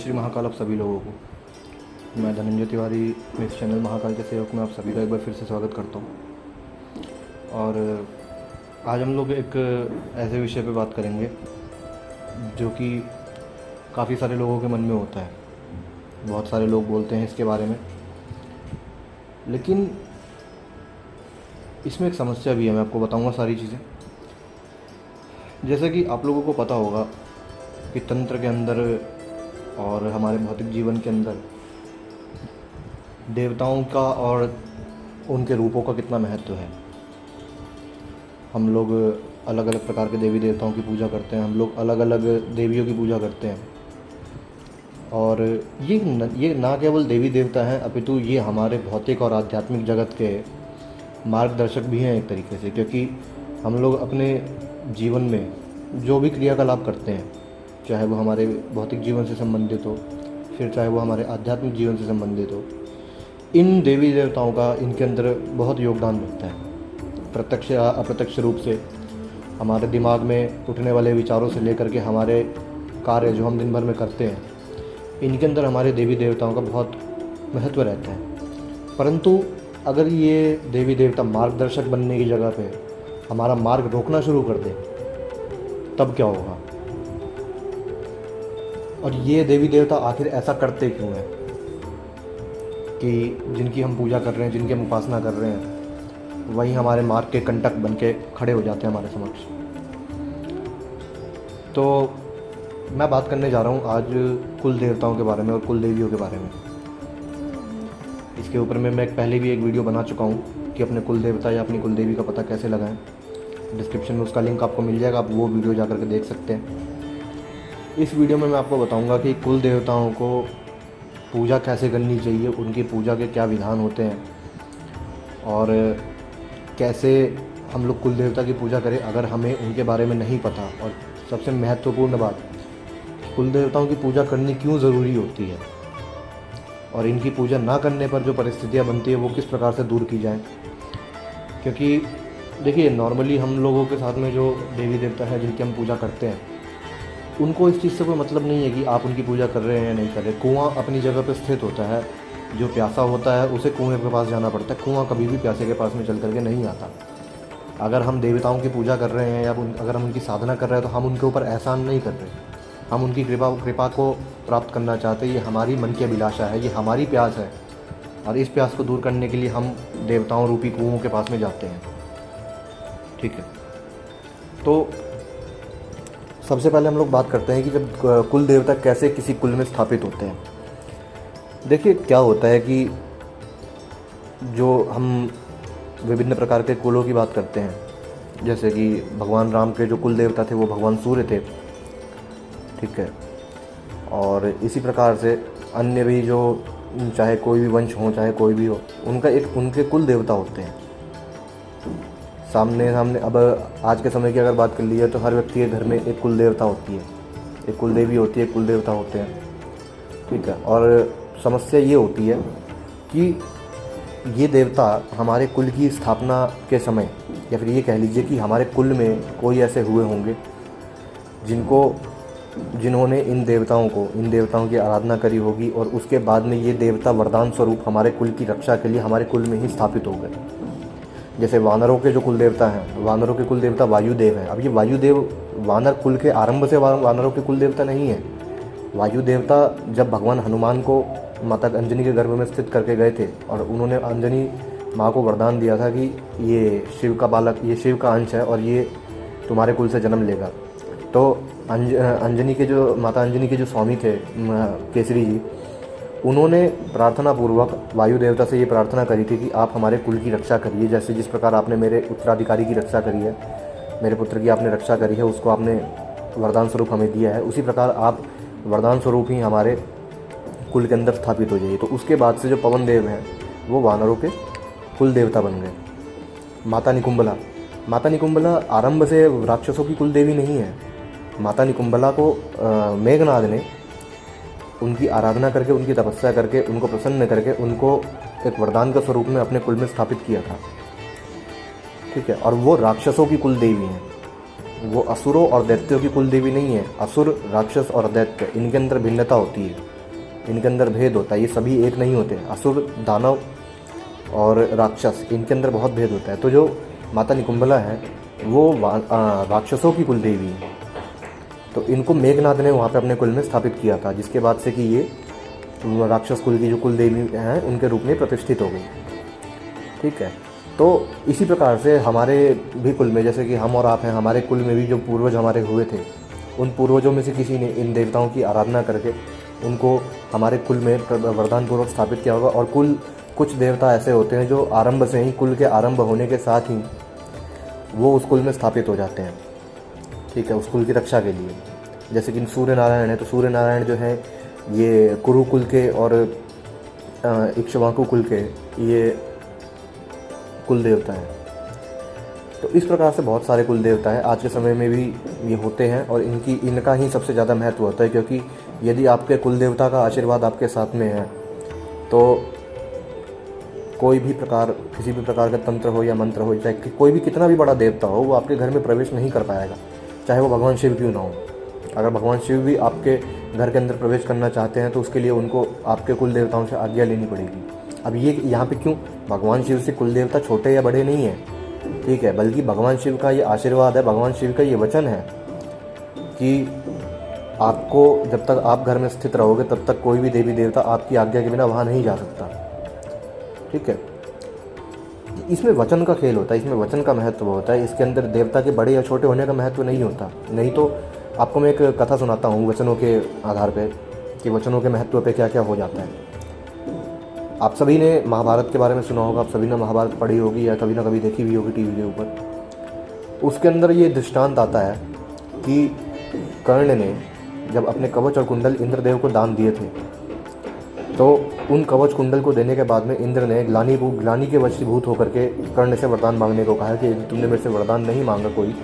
श्री महाकाल आप सभी लोगों को। मैं धनंजय तिवारी मेरे इस चैनल महाकाल के सेवक में आप सभी का एक बार फिर से स्वागत करता हूँ। और आज हम लोग एक ऐसे विषय पे बात करेंगे जो कि काफ़ी सारे लोगों के मन में होता है। बहुत सारे लोग बोलते हैं इसके बारे में, लेकिन इसमें एक समस्या भी है। मैं आपको बताऊंगा सारी चीज़ें। जैसे कि आप लोगों को पता होगा कि तंत्र के अंदर और हमारे भौतिक जीवन के अंदर देवताओं का और उनके रूपों का कितना महत्व है। हम लोग अलग अलग प्रकार के देवी देवताओं की पूजा करते हैं, हम लोग अलग अलग देवियों की पूजा करते हैं। और ये ना केवल देवी देवता हैं, अपितु ये हमारे भौतिक और आध्यात्मिक जगत के मार्गदर्शक भी हैं एक तरीके से। क्योंकि हम लोग अपने जीवन में जो भी क्रियाकलाप करते हैं, चाहे वो हमारे भौतिक जीवन से संबंधित हो, फिर चाहे वो हमारे आध्यात्मिक जीवन से संबंधित हो, इन देवी देवताओं का इनके अंदर बहुत योगदान रहता है। प्रत्यक्ष या अप्रत्यक्ष रूप से हमारे दिमाग में उठने वाले विचारों से लेकर के हमारे कार्य जो हम दिन भर में करते हैं, इनके अंदर हमारे देवी देवताओं का बहुत महत्व रहता है। परंतु अगर ये देवी देवता मार्गदर्शक बनने की जगह पे हमारा मार्ग रोकना शुरू कर दे, तब क्या होगा? और ये देवी देवता आखिर ऐसा करते क्यों हैं कि जिनकी हम पूजा कर रहे हैं, जिनकी हम उपासना कर रहे हैं, वही हमारे मार्ग के कंटक बन के खड़े हो जाते हैं हमारे समक्ष। तो मैं बात करने जा रहा हूँ आज कुल देवताओं के बारे में और कुल देवियों के बारे में। इसके ऊपर में मैं पहले भी एक वीडियो बना चुका हूँ कि अपने कुल देवता या अपनी कुल देवी का पता कैसे लगाएं। डिस्क्रिप्शन में उसका लिंक आपको मिल जाएगा, आप वो वीडियो जा करके देख सकते हैं। इस वीडियो में मैं आपको बताऊंगा कि कुल देवताओं को पूजा कैसे करनी चाहिए, उनकी पूजा के क्या विधान होते हैं और कैसे हम लोग कुल देवता की पूजा करें अगर हमें उनके बारे में नहीं पता। और सबसे महत्वपूर्ण बात, कुल देवताओं की पूजा करनी क्यों ज़रूरी होती है और इनकी पूजा ना करने पर जो परिस्थितियाँ बनती है वो किस प्रकार से दूर की जाएँ। क्योंकि देखिए, नॉर्मली हम लोगों के साथ में जो देवी देवता है जिनकी हम पूजा करते हैं, उनको इस चीज़ से कोई मतलब नहीं है कि आप उनकी पूजा कर रहे हैं या नहीं कर रहे। कुआं अपनी जगह पर स्थित होता है। जो प्यासा होता है उसे कुएं के पास जाना पड़ता है। कुआं कभी भी प्यासे के पास में चल करके नहीं आता। अगर हम देवताओं की पूजा कर रहे हैं या अगर हम उनकी साधना कर रहे हैं, तो हम उनके ऊपर एहसान नहीं कर रहे, हम उनकी कृपा को प्राप्त करना चाहते हैं। ये हमारी मन की अभिलाषा है, ये हमारी प्यास है। और इस प्यास को दूर करने के लिए हम देवताओं रूपी कुओं के पास में जाते हैं। ठीक है, तो सबसे पहले हम लोग बात करते हैं कि जब कुल देवता कैसे किसी कुल में स्थापित होते हैं। देखिए, क्या होता है कि जो हम विभिन्न प्रकार के कुलों की बात करते हैं, जैसे कि भगवान राम के जो कुल देवता थे वो भगवान सूर्य थे। ठीक है, और इसी प्रकार से अन्य भी जो चाहे कोई भी वंश हो, चाहे कोई भी हो, उनके कुल देवता होते हैं। सामने अब आज के समय की अगर बात कर ली है तो हर व्यक्ति के घर में एक कुल देवता होती है, एक कुल देवी होती है, एक कुल देवता होते हैं। ठीक है, और समस्या ये होती है कि ये देवता हमारे कुल की स्थापना के समय, या फिर ये कह लीजिए कि हमारे कुल में कोई ऐसे हुए होंगे जिन्होंने इन देवताओं की आराधना करी होगी, और उसके बाद में ये देवता वरदान स्वरूप हमारे कुल की रक्षा के लिए हमारे कुल में ही स्थापित हो गए। जैसे वानरों के जो कुल देवता हैं, वानरों के कुल देवता वायुदेव हैं। अब ये वायुदेव वानर कुल के आरंभ से वानरों के कुल देवता नहीं है। वायु देवता जब भगवान हनुमान को माता अंजनी के गर्भ में स्थित करके गए थे और उन्होंने अंजनी माँ को वरदान दिया था कि ये शिव का बालक, ये शिव का अंश है और ये तुम्हारे कुल से जन्म लेगा। तो माता अंजनी के जो स्वामी थे केसरी जी, उन्होंने प्रार्थना पूर्वक वायु देवता से ये प्रार्थना करी थी कि आप हमारे कुल की रक्षा करिए। जैसे जिस प्रकार आपने मेरे उत्तराधिकारी की रक्षा करी है, मेरे पुत्र की आपने रक्षा करी है, उसको आपने वरदान स्वरूप हमें दिया है, उसी प्रकार आप वरदान स्वरूप ही हमारे कुल के अंदर स्थापित हो जाइए। तो उसके बाद से जो पवन देव हैं वो वानरों के कुल देवता बन गए। माता निकुंबला आरंभ से राक्षसों की कुल देवी नहीं है। माता निकुंबला को मेघनाद ने उनकी आराधना करके, उनकी तपस्या करके, उनको प्रसन्न करके उनको एक वरदान के स्वरूप में अपने कुल में स्थापित किया था। ठीक है, और वो राक्षसों की कुल देवी हैं, वो असुरों और दैत्यों की कुल देवी नहीं है। असुर, राक्षस और दैत्य, इनके अंदर भिन्नता होती है। इनके अंदर भेद होता है, ये सभी एक नहीं होते। असुर, दानव और राक्षस, इनके अंदर बहुत भेद होता है। तो जो माता निकुंभला है वो राक्षसों की कुल देवी है। तो इनको मेघनाद ने वहाँ पे अपने कुल में स्थापित किया था, जिसके बाद से कि ये राक्षस कुल की जो कुल देवी हैं उनके रूप में प्रतिष्ठित हो गई। ठीक है, तो इसी प्रकार से हमारे भी कुल में, जैसे कि हम और आप हैं, हमारे कुल में भी जो पूर्वज हमारे हुए थे, उन पूर्वजों में से किसी ने इन देवताओं की आराधना करके उनको हमारे कुल में वरदान पूर्वक स्थापित किया होगा। और कुछ देवता ऐसे होते हैं जो आरंभ से ही, कुल के आरंभ होने के साथ ही वो उस कुल में स्थापित हो जाते हैं। ठीक है, उस कुल की रक्षा के लिए। जैसे कि सूर्य नारायण है, तो सूर्य नारायण जो है ये कुरु कुल के और इक्ष्वाकु कुल के ये कुल देवता हैं। तो इस प्रकार से बहुत सारे कुल देवता हैं, आज के समय में भी ये होते हैं और इनका ही सबसे ज़्यादा महत्व होता है। क्योंकि यदि आपके कुल देवता का आशीर्वाद आपके साथ में है तो कोई भी प्रकार, किसी भी प्रकार का तंत्र हो या मंत्र हो, चाहे कोई भी कितना भी बड़ा देवता हो, वो आपके घर में प्रवेश नहीं कर पाएगा, चाहे वो भगवान शिव क्यों ना हो। अगर भगवान शिव भी आपके घर के अंदर प्रवेश करना चाहते हैं तो उसके लिए उनको आपके कुल देवताओं से आज्ञा लेनी पड़ेगी। अब ये यहाँ पे क्यों, भगवान शिव से कुल देवता छोटे या बड़े नहीं हैं, ठीक है, बल्कि भगवान शिव का ये आशीर्वाद है, भगवान शिव का ये वचन है कि आपको जब तक आप घर में स्थित रहोगे तब तक कोई भी देवी देवता आपकी आज्ञा के बिना वहाँ नहीं जा सकता। ठीक है, इसमें वचन का खेल होता है, इसमें वचन का महत्व होता है। इसके अंदर देवता के बड़े या छोटे होने का महत्व नहीं होता। नहीं तो आपको मैं एक कथा सुनाता हूँ वचनों के आधार पे कि वचनों के महत्व पे क्या क्या हो जाता है। आप सभी ने महाभारत के बारे में सुना होगा, आप सभी ने महाभारत पढ़ी होगी या कभी ना कभी देखी भी होगी टीवी के ऊपर। उसके अंदर ये दृष्टांत आता है कि कर्ण ने जब अपने कवच और कुंडल इंद्रदेव को दान दिए थे, तो उन कवच कुंडल को देने के बाद में इंद्र ने ग्लानि के वशीभूत होकर के कर्ण से वरदान मांगने को कहा कि यदि तुमने मेरे से वरदान नहीं मांगा कोई,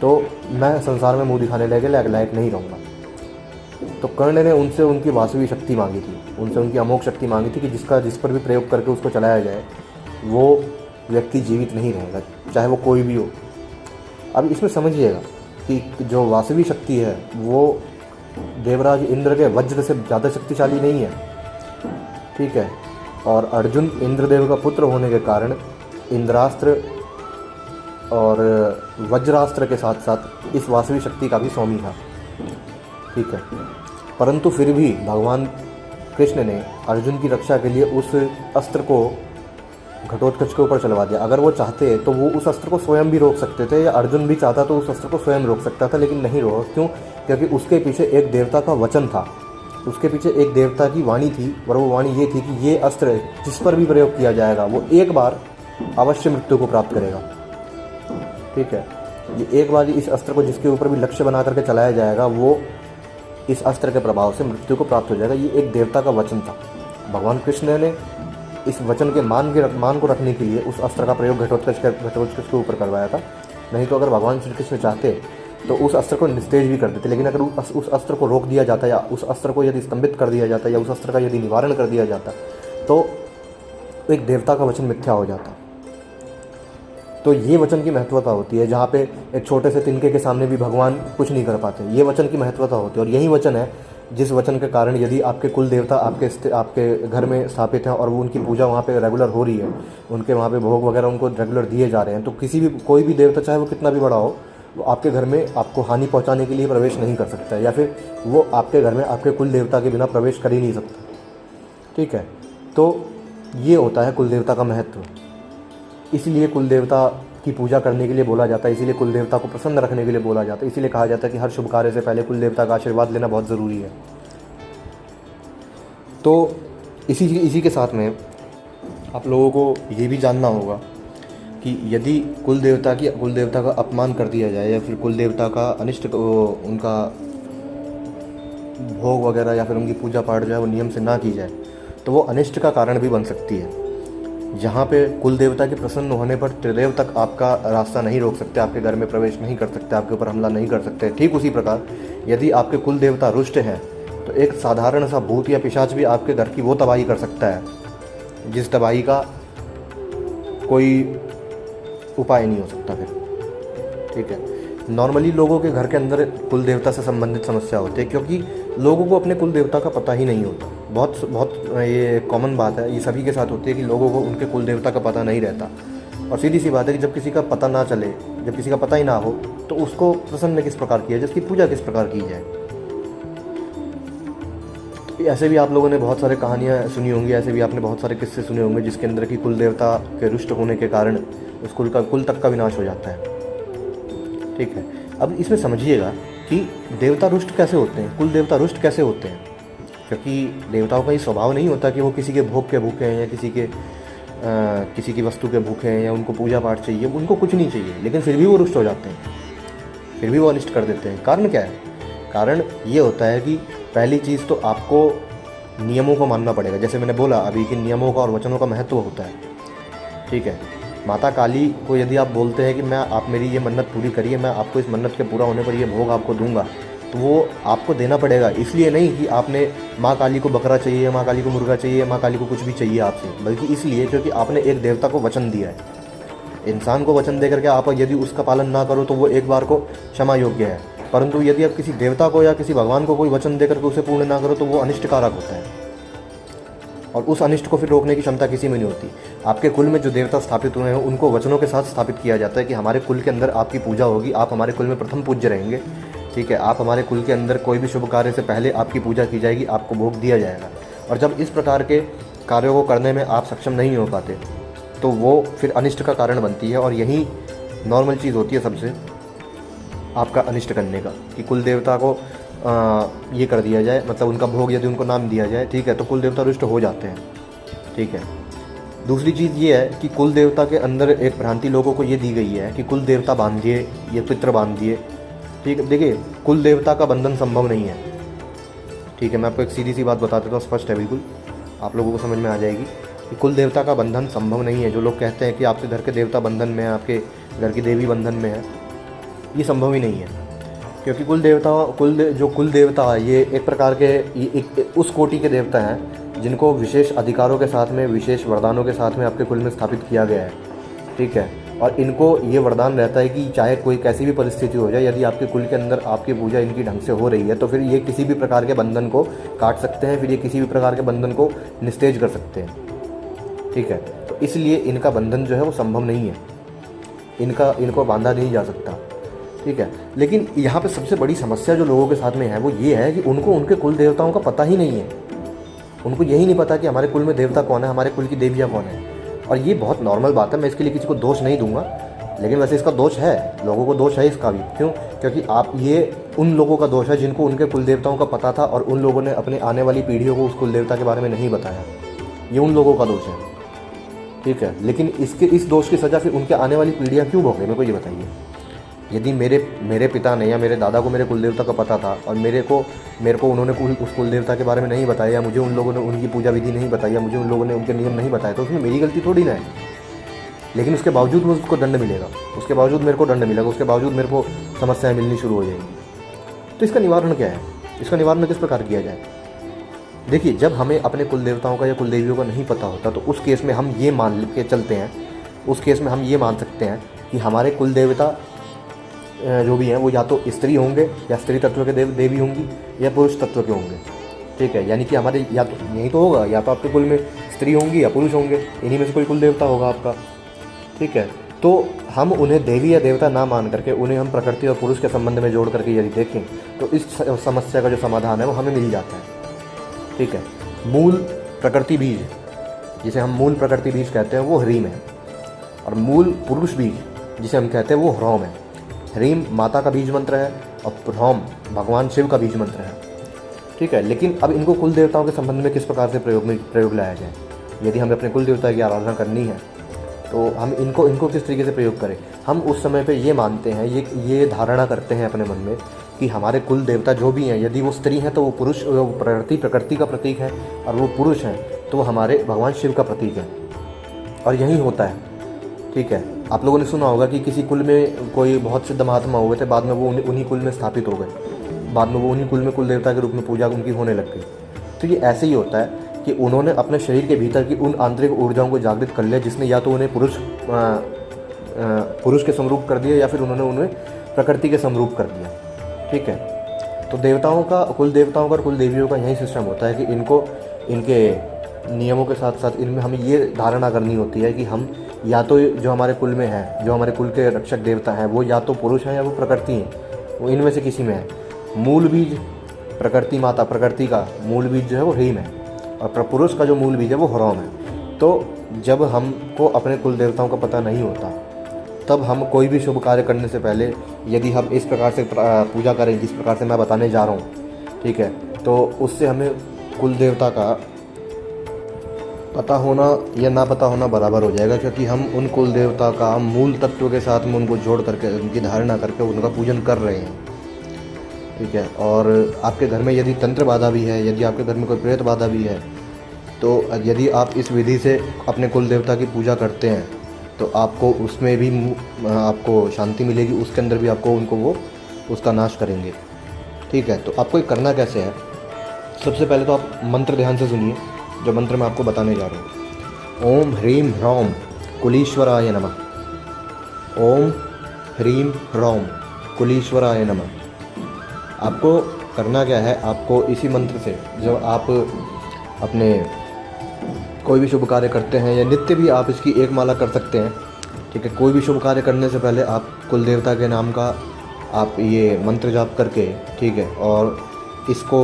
तो मैं संसार में मुंह दिखाने लायक नहीं रहूँगा। तो कर्ण ने उनसे उनकी वासवी शक्ति मांगी थी, उनसे उनकी अमोघ शक्ति मांगी थी कि जिस पर भी प्रयोग करके उसको चलाया जाए वो व्यक्ति जीवित नहीं रहेगा, चाहे वो कोई भी हो। अब इसमें समझिएगा कि जो वासवी शक्ति है वो देवराज इंद्र के वज्र से ज़्यादा शक्तिशाली नहीं है। ठीक है, और अर्जुन इंद्रदेव का पुत्र होने के कारण इंद्रास्त्र और वज्रास्त्र के साथ साथ इस वासवी शक्ति का भी स्वामी था। ठीक है, परंतु फिर भी भगवान कृष्ण ने अर्जुन की रक्षा के लिए उस अस्त्र को घटोत्कच के ऊपर चलवा दिया। अगर वो चाहते तो वो उस अस्त्र को स्वयं भी रोक सकते थे, या अर्जुन भी चाहता तो उस अस्त्र को स्वयं रोक सकता था, लेकिन नहीं रोका। क्यों? क्योंकि उसके पीछे एक देवता का वचन था, उसके पीछे एक देवता की वाणी थी, और वो वाणी ये थी कि ये अस्त्र जिस पर भी प्रयोग किया जाएगा वो एक बार अवश्य मृत्यु को प्राप्त करेगा। ठीक है, ये एक बार इस अस्त्र को जिसके ऊपर भी लक्ष्य बना करके चलाया जाएगा वो इस अस्त्र के प्रभाव से मृत्यु को प्राप्त हो जाएगा। ये एक देवता का वचन था। भगवान कृष्ण ने इस वचन के मान को रखने के लिए उस अस्त्र का प्रयोग घटोत्कच के ऊपर करवाया था। नहीं तो अगर भगवान श्री कृष्ण चाहते तो उस अस्त्र को निस्तेज भी कर देते, लेकिन अगर उस अस्त्र को रोक दिया जाता या उस अस्त्र को यदि स्तंभित कर दिया जाता या उस अस्त्र का यदि निवारण कर दिया जाता तो एक देवता का वचन मिथ्या हो जाता। तो ये वचन की महत्वता होती है, जहाँ पे एक छोटे से तिनके के सामने भी भगवान कुछ नहीं कर पाते, ये वचन की महत्वता होती है। और यही वचन है जिस वचन के कारण यदि आपके कुल देवता आपके घर में स्थापित हैं और वो उनकी पूजा वहाँ पे रेगुलर हो रही है, उनके वहाँ पे भोग वगैरह उनको रेगुलर दिए जा रहे हैं, तो कोई भी देवता चाहे वो कितना भी बड़ा हो, वो आपके घर में आपको हानि पहुँचाने के लिए प्रवेश नहीं कर सकता, या फिर वो आपके घर में आपके कुल देवता के बिना प्रवेश कर ही नहीं सकता। ठीक है, तो ये होता है कुल देवता का महत्व। इसलिए कुल देवता की पूजा करने के लिए बोला जाता है, इसीलिए कुल देवता को प्रसन्न रखने के लिए बोला जाता है, इसीलिए कहा जाता है कि हर शुभ कार्य से पहले कुल देवता का आशीर्वाद लेना बहुत ज़रूरी है। तो इसी के साथ में आप लोगों को ये भी जानना होगा कि यदि कुल देवता का अपमान कर दिया जाए या फिर कुल देवता का अनिष्ट उनका भोग वगैरह या फिर उनकी पूजा पाठ जो है वो नियम से ना की जाए तो वो अनिष्ट का कारण भी बन सकती है। जहाँ पे कुल देवता के प्रसन्न होने पर त्रिदेव तक आपका रास्ता नहीं रोक सकते, आपके घर में प्रवेश नहीं कर सकते, आपके ऊपर हमला नहीं कर सकते। ठीक उसी प्रकार यदि आपके कुल देवता रुष्ट हैं तो एक साधारण सा भूत या पिशाच भी आपके घर की वो तबाही कर सकता है जिस तबाही का कोई उपाय नहीं हो सकता फिर। ठीक है, नॉर्मली लोगों के घर के अंदर कुल देवता से संबंधित समस्या होती है, क्योंकि लोगों को अपने कुल देवता का पता ही नहीं होता। बहुत बहुत ये कॉमन बात है, ये सभी के साथ होती है कि लोगों को उनके कुल देवता का पता नहीं रहता। और सीधी सी बात है कि जब किसी का पता ना चले, जब किसी का पता ही ना हो, तो उसको प्रसन्न किस प्रकार किया जाए, उसकी पूजा किस प्रकार की जाए। ऐसे भी आप लोगों ने बहुत सारे कहानियाँ सुनी होंगी, ऐसे भी आपने बहुत सारे किस्से सुने होंगे जिसके अंदर कि कुल देवता के रुष्ट होने के कारण उस कुल तक का विनाश हो जाता है। ठीक है, अब इसमें समझिएगा कि देवता रुष्ट कैसे होते हैं, कुल देवता रुष्ट कैसे होते हैं। क्योंकि देवताओं का ये स्वभाव नहीं होता कि वो किसी के भोग के भूखे हैं या किसी की वस्तु के भूखे हैं या उनको पूजा पाठ चाहिए, उनको कुछ नहीं चाहिए, लेकिन फिर भी वो रुष्ट हो जाते हैं, फिर भी वो अनिष्ट कर देते हैं। कारण क्या है? कारण ये होता है कि पहली चीज़ तो आपको नियमों को मानना पड़ेगा। जैसे मैंने बोला अभी कि नियमों का और वचनों का महत्व होता है। ठीक है, माता काली को यदि आप बोलते हैं कि आप मेरी ये मन्नत पूरी करिए, मैं आपको इस मन्नत के पूरा होने पर ये भोग आपको दूंगा, तो वो आपको देना पड़ेगा। इसलिए नहीं कि आपने माँ काली को बकरा चाहिए, माँ काली को मुर्गा चाहिए, माँ काली को कुछ भी चाहिए आपसे, बल्कि इसलिए क्योंकि आपने एक देवता को वचन दिया है। इंसान को वचन दे करके आप यदि उसका पालन ना करो तो वो एक बार को क्षमा योग्य है, परंतु यदि आप किसी देवता को या किसी भगवान को कोई वचन दे करके उसे पूर्ण ना करो तो वो अनिष्टकारक होता है, और उस अनिष्ट को फिर रोकने की क्षमता किसी में नहीं होती। आपके कुल में जो देवता स्थापित हुए हैं उनको वचनों के साथ स्थापित किया जाता है कि हमारे कुल के अंदर आपकी पूजा होगी, आप हमारे कुल में प्रथम पूज्य रहेंगे। ठीक है, आप हमारे कुल के अंदर कोई भी शुभ कार्य से पहले आपकी पूजा की जाएगी, आपको भोग दिया जाएगा। और जब इस प्रकार के कार्यों को करने में आप सक्षम नहीं हो पाते तो वो फिर अनिष्ट का कारण बनती है। और यही नॉर्मल चीज़ होती है सबसे आपका अनिष्ट करने का, कि कुल देवता को ये कर दिया जाए, मतलब उनका भोग यदि उनको नाम दिया जाए, ठीक है, तो कुल देवता रुष्ट हो जाते हैं। ठीक है, दूसरी चीज़ ये है कि कुल देवता के अंदर एक भ्रांति लोगों को ये दी गई है कि कुल देवता बांधिए, ये पितृ बांधिए। ठीक है, देखिए कुल देवता का बंधन संभव नहीं है। ठीक है, मैं आपको एक सीधी सी बात बता देता हूँ, स्पष्ट है बिल्कुल, आप लोगों को समझ में आ जाएगी कि कुल देवता का बंधन संभव नहीं है। जो लोग कहते हैं कि आपके घर के देवता बंधन में है, आपके घर की देवी बंधन में है, ये संभव ही नहीं है। क्योंकि कुल देवता है ये एक प्रकार के उस कोटि के देवता हैं जिनको विशेष अधिकारों के साथ में, विशेष वरदानों के साथ में आपके कुल में स्थापित किया गया है। ठीक है, और इनको ये वरदान रहता है कि चाहे कोई कैसी भी परिस्थिति हो जाए, यदि आपके कुल के अंदर आपकी पूजा इनकी ढंग से हो रही है तो फिर ये किसी भी प्रकार के बंधन को काट सकते हैं, फिर ये किसी भी प्रकार के बंधन को निस्तेज कर सकते हैं। ठीक है, तो इसलिए इनका बंधन जो है वो संभव नहीं है, इनको बांधा नहीं जा सकता। ठीक है, लेकिन यहाँ पे सबसे बड़ी समस्या जो लोगों के साथ में है वो ये है कि उनको उनके कुल देवताओं का पता ही नहीं है। उनको यही नहीं पता कि हमारे कुल में देवता कौन है, हमारे कुल की देवियाँ कौन है। और ये बहुत नॉर्मल बात है, मैं इसके लिए किसी को दोष नहीं दूंगा, लेकिन वैसे इसका दोष है, लोगों को दोष है इसका भी। क्यों? क्योंकि आप ये उन लोगों का दोष है जिनको उनके कुल देवताओं का पता था और उन लोगों ने अपने आने वाली पीढ़ियों को उस कुल देवता के बारे में नहीं बताया, ये उन लोगों का दोष है। ठीक है, लेकिन इस दोष की सज़ा फिर उनके आने वाली पीढ़ियाँ क्यों भोगे, मेरे को ये बताइए। यदि मेरे पिता ने या मेरे दादा को मेरे कुल देवता का पता था और मेरे को उन्होंने उस कुल देवता के बारे में नहीं बताया, या मुझे उन लोगों ने उनकी पूजा विधि नहीं बताई, या मुझे उन लोगों ने उनके नियम नहीं बताए, तो उसमें मेरी गलती थोड़ी ना है। लेकिन उसके बावजूद मुझे उसको दंड मिलेगा, उसके बावजूद मेरे को दंड मिलेगा, उसके बावजूद मेरे को समस्याएं मिलनी शुरू हो जाएंगी। तो इसका निवारण क्या है? इसका निवारण किस प्रकार किया जाए? देखिए, जब हमें अपने कुल देवताओं का या कुल देवियों का नहीं पता होता तो उस केस में हम ये मान के चलते हैं, उस केस में हम ये मान सकते हैं कि हमारे कुल देवता जो भी हैं वो या तो स्त्री होंगे, या स्त्री तत्व के देवी होंगी, या पुरुष तत्व के होंगे। ठीक है, यानी कि हमारे या तो यही तो होगा, या तो आपके कुल में स्त्री होंगी या पुरुष होंगे, इन्हीं में से कोई कुल देवता होगा आपका। ठीक है, तो हम उन्हें देवी या देवता ना मान करके उन्हें हम प्रकृति और पुरुष के संबंध में जोड़ करके यदि देखें तो इस समस्या का जो समाधान है वो हमें मिल जाता है। ठीक है, मूल प्रकृति बीज, जिसे हम मूल प्रकृति बीज कहते हैं, वो ह्रीम है, और मूल पुरुष बीज जिसे हम कहते हैं वो ह्रौम है। ह्रीम माता का बीज मंत्र है और ह्रौम भगवान शिव का बीज मंत्र है। ठीक है, लेकिन अब इनको कुल देवताओं के संबंध में किस प्रकार से प्रयोग लाया जाए? यदि हमें अपने कुल देवता की आराधना करनी है तो हम इनको किस तरीके से प्रयोग करें? हम उस समय पे ये मानते हैं, ये धारणा करते हैं अपने मन में कि हमारे कुल देवता जो भी हैं, यदि वो स्त्री हैं तो वो पुरुष, वो प्रकृति का प्रतीक है, और वो पुरुष हैं तो वो हमारे भगवान शिव का प्रतीक है। और यही होता है। ठीक है, आप लोगों ने सुना होगा कि किसी कुल में कोई बहुत सिद्ध महात्मा हुए थे, बाद में वो उन्हीं कुल में स्थापित हो गए, बाद में वो उन्हीं कुल में कुल देवता के रूप में पूजा उनकी होने लग गई। तो ये ऐसे ही होता है कि उन्होंने अपने शरीर के भीतर की उन आंतरिक ऊर्जाओं को जागृत कर लिया जिसने या तो उन्हें पुरुष के समरूप कर दिया, या फिर उन्होंने उन्हें प्रकृति के समरूप कर दिया। ठीक है, तो देवताओं का, कुल देवताओं का और कुल देवियों का यही सिस्टम होता है कि इनको इनके नियमों के साथ साथ इनमें हमें ये धारणा करनी होती है कि हम या तो जो हमारे कुल में है, जो हमारे कुल के रक्षक देवता हैं, वो या तो पुरुष हैं या वो प्रकृति हैं, वो इनमें से किसी में है। मूल बीज प्रकृति माता, प्रकृति का मूल बीज जो है वो ह्रीम है और पुरुष का जो मूल बीज है वो ह्रौम है। तो जब हमको अपने कुल देवताओं का पता नहीं होता, तब हम कोई भी शुभ कार्य करने से पहले यदि हम इस प्रकार से पूजा करें जिस प्रकार से मैं बताने जा रहा हूँ, ठीक है, तो उससे हमें कुल देवता का पता होना या ना पता होना बराबर हो जाएगा, क्योंकि हम उन कुल देवता का मूल तत्व के साथ में उनको जोड़ करके, उनकी धारणा करके उनका पूजन कर रहे हैं। ठीक है, और आपके घर में यदि तंत्र बाधा भी है, यदि आपके घर में कोई प्रेत बाधा भी है, तो यदि आप इस विधि से अपने कुल देवता की पूजा करते हैं तो आपको उसमें भी आपको शांति मिलेगी, उसके अंदर भी आपको उनको वो उसका नाश करेंगे। ठीक है, तो आपको ये करना कैसे है? सबसे पहले तो आप मंत्र ध्यान से सुनिए, जो मंत्र मैं आपको बताने जा रहा हूँ। ओम ह्रीम ह्रौम कुलीश्वराय नमः। ओम ह्रीम ह्रौम कुलीश्वराय नमः। आपको करना क्या है? आपको इसी मंत्र से, जब आप अपने कोई भी शुभ कार्य करते हैं या नित्य भी आप इसकी एक माला कर सकते हैं। ठीक है, कोई भी शुभ कार्य करने से पहले आप कुल देवता के नाम का आप ये मंत्र जाप करके, ठीक है, और इसको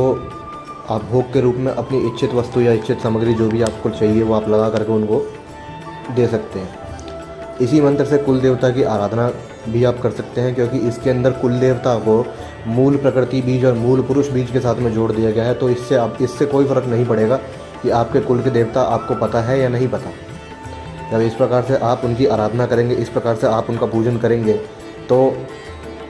आप भोग के रूप में अपनी इच्छित वस्तु या इच्छित सामग्री जो भी आपको चाहिए वो आप लगा करके उनको दे सकते हैं। इसी मंत्र से कुल देवता की आराधना भी आप कर सकते हैं, क्योंकि इसके अंदर कुल देवता को मूल प्रकृति बीज और मूल पुरुष बीज के साथ में जोड़ दिया गया है। तो इससे कोई फ़र्क नहीं पड़ेगा कि आपके कुल के देवता आपको पता है या नहीं पता। जब इस प्रकार से आप उनकी आराधना करेंगे, इस प्रकार से आप उनका पूजन करेंगे, तो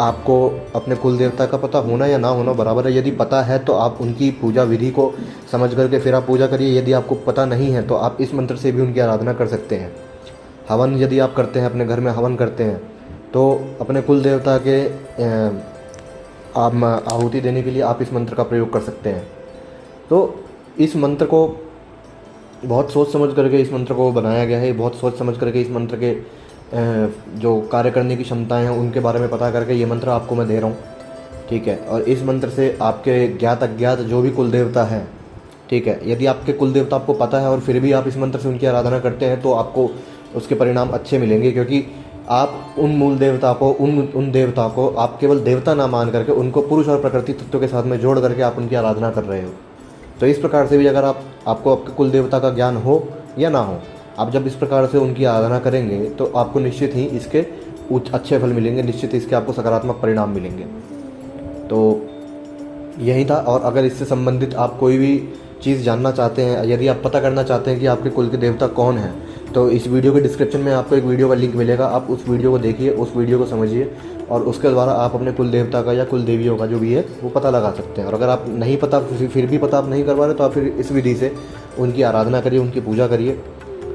आपको अपने कुल देवता का पता होना या ना होना बराबर है। यदि पता है तो आप उनकी पूजा विधि को समझ करके फिर आप पूजा करिए। यदि आपको पता नहीं है तो आप इस मंत्र से भी उनकी आराधना कर सकते हैं। हवन यदि आप करते हैं, अपने घर में हवन करते हैं, तो अपने कुल देवता के आप आहुति देने के लिए आप इस मंत्र का प्रयोग कर सकते हैं। तो इस मंत्र को बहुत सोच समझ करके इस मंत्र को बनाया गया है। बहुत सोच समझ करके इस मंत्र के जो कार्य करने की क्षमताएं हैं उनके बारे में पता करके ये मंत्र आपको मैं दे रहा हूँ। ठीक है, और इस मंत्र से आपके ज्ञात अज्ञात जो भी कुल देवता हैं, ठीक है, यदि आपके कुल देवता आपको पता है और फिर भी आप इस मंत्र से उनकी आराधना करते हैं तो आपको उसके परिणाम अच्छे मिलेंगे, क्योंकि आप उन मूल देवता को, उन देवता को आप केवल देवता ना मान करके उनको पुरुष और प्रकृति तत्व के साथ में जोड़ करके आप उनकी आराधना कर रहे हो। तो इस प्रकार से भी अगर आपको आपके कुल देवता का ज्ञान हो या ना हो, आप जब इस प्रकार से उनकी आराधना करेंगे तो आपको निश्चित ही इसके अच्छे फल मिलेंगे, निश्चित ही इसके आपको सकारात्मक परिणाम मिलेंगे। तो यही था। और अगर इससे संबंधित आप कोई भी चीज़ जानना चाहते हैं, यदि आप पता करना चाहते हैं कि आपके कुल के देवता कौन हैं, तो इस वीडियो के डिस्क्रिप्शन में आपको एक वीडियो का लिंक मिलेगा। आप उस वीडियो को देखिए, उस वीडियो को समझिए और उसके द्वारा आप अपने कुल देवता का या कुल देवियों का जो भी है वो पता लगा सकते हैं। और अगर आप नहीं पता, फिर भी पता आप नहीं करवा रहे, तो आप फिर इस विधि से उनकी आराधना करिए, उनकी पूजा करिए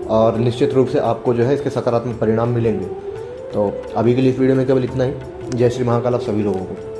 और निश्चित रूप से आपको जो है इसके सकारात्मक परिणाम मिलेंगे। तो अभी के लिए इस वीडियो में केवल इतना ही। जय श्री महाकाल आप सभी लोगों को।